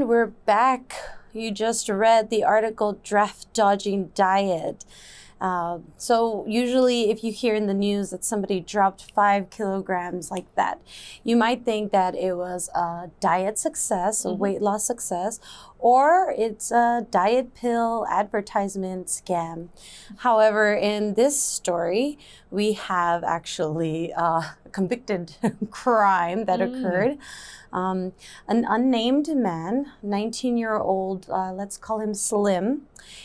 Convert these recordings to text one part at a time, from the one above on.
everyone, we're back. You just read the article Draft Dodging Diet. So usually if you hear in the news that somebody dropped 5 kilograms like that, you might think that it was a diet success, a weight loss success, or it's a diet pill advertisement scam. However, in this story, we have actually a convicted crime that occurred. An unnamed man, 19-year-old, let's call him Slim.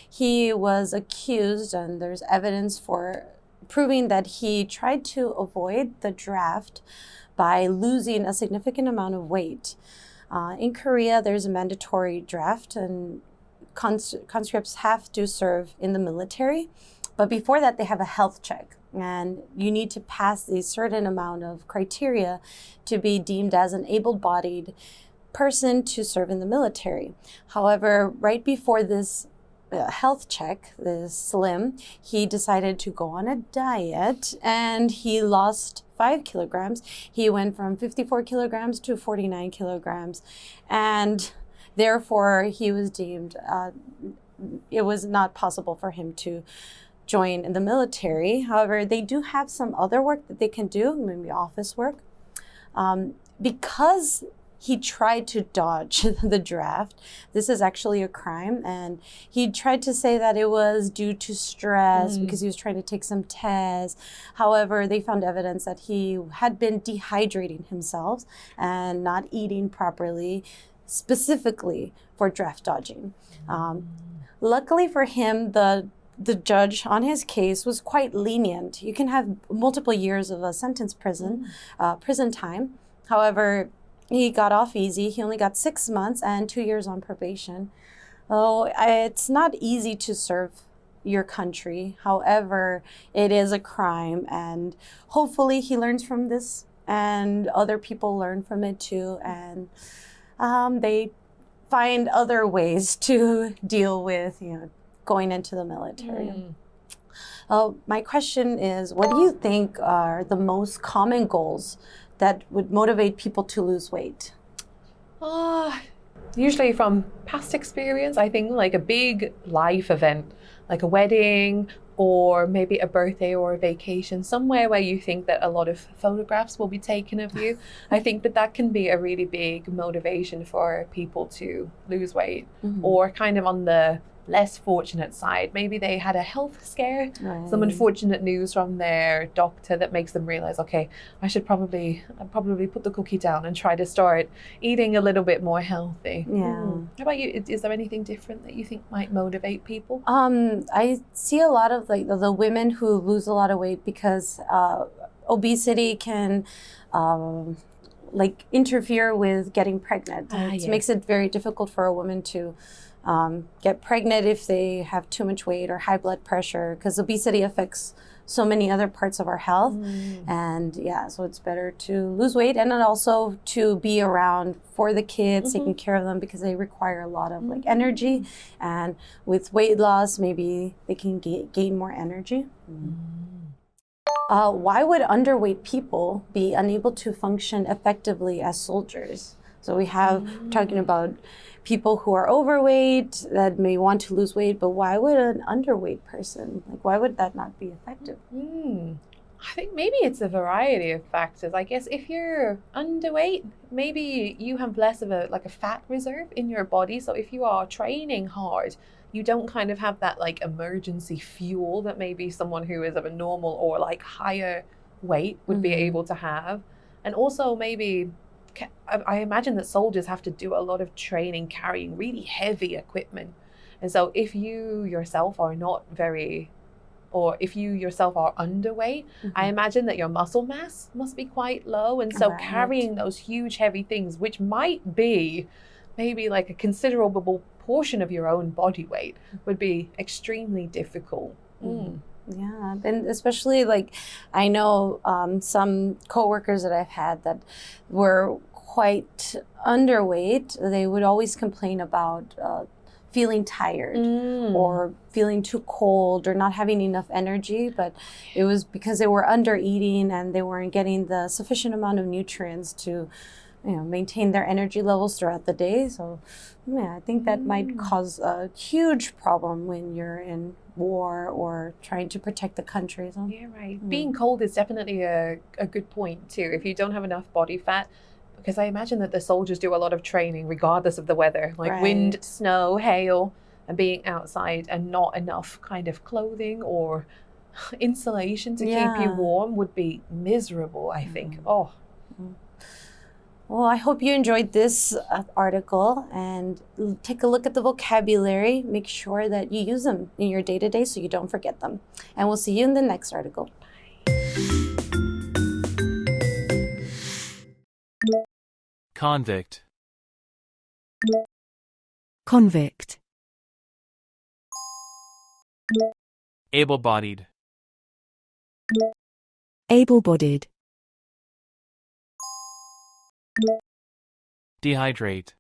He was accused, and there's evidence for proving that he tried to avoid the draft by losing a significant amount of weight. In Korea, there's a mandatory draft, and conscripts have to serve in the military. But before that, they have a health check. And you need to pass a certain amount of criteria to be deemed as an able-bodied person to serve in the military. However, right before this health check, this Slim, he decided to go on a diet and he lost 5 kilograms. He went from 54 kilograms to 49 kilograms. And therefore, he was deemed, it was not possible for him to join in the military. However, they do have some other work that they can do, maybe office work. Because he tried to dodge the draft, this is actually a crime, and he tried to say that it was due to stress because he was trying to take some tests. However, they found evidence that he had been dehydrating himself and not eating properly, specifically for draft dodging. Luckily for him, the judge on his case was quite lenient. You can have multiple years of a sentence prison time. However, he got off easy. He only got 6 months and 2 years on probation. It's not easy to serve your country. However, it is a crime, and hopefully he learns from this and other people learn from it too, and they find other ways to deal with, going into the military. My question is, what do you think are the most common goals that would motivate people to lose weight? Usually from past experience, I think like a big life event, like a wedding or maybe a birthday or a vacation, somewhere where you think that a lot of photographs will be taken of you. I think that can be a really big motivation for people to lose weight. Or kind of on the less fortunate side, maybe they had a health scare, some unfortunate news from their doctor that makes them realize, okay, I should probably put the cookie down and try to start eating a little bit more healthy. How about you? Is there anything different that you think might motivate people? I see a lot of like the women who lose a lot of weight because obesity can interfere with getting pregnant. It makes it very difficult for a woman to get pregnant if they have too much weight or high blood pressure, because obesity affects so many other parts of our health. And so it's better to lose weight and then also to be around for the kids, taking care of them, because they require a lot of energy. And with weight loss, maybe they can gain more energy. Why would underweight people be unable to function effectively as soldiers? So we have talking about people who are overweight that may want to lose weight, but why would an underweight person, why would that not be effective? I think maybe it's a variety of factors. I guess if you're underweight, maybe you have less of a fat reserve in your body. So if you are training hard, you don't kind of have that emergency fuel that maybe someone who is of a normal or higher weight would be able to have. And also maybe I imagine that soldiers have to do a lot of training carrying really heavy equipment. And so if you yourself are not very, or if you yourself are underweight, I imagine that your muscle mass must be quite low. And so carrying those huge heavy things, which might be maybe a considerable portion of your own body weight, would be extremely difficult. Yeah, and especially I know some coworkers that I've had that were quite underweight. They would always complain about feeling tired or feeling too cold or not having enough energy, but it was because they were under eating and they weren't getting the sufficient amount of nutrients to maintain their energy levels throughout the day. So, yeah, I think that might cause a huge problem when you're in war or trying to protect the country. So, Yeah, right. Being cold is definitely a good point too. If you don't have enough body fat, because I imagine that the soldiers do a lot of training regardless of the weather, like wind, right. snow, hail, and being outside and not enough kind of clothing or insulation to keep you Yeah. warm would be miserable, I think. Oh, Well, I hope you enjoyed this article and take a look at the vocabulary. Make sure that you use them in your day to day so you don't forget them. And we'll see you in the next article. Convict. Convict. Able-bodied. Able-bodied. Dehydrate.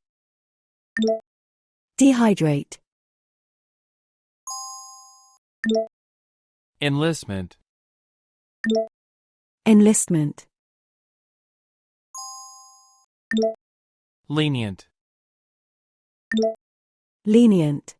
Dehydrate. Enlistment. Enlistment. Lenient. Lenient.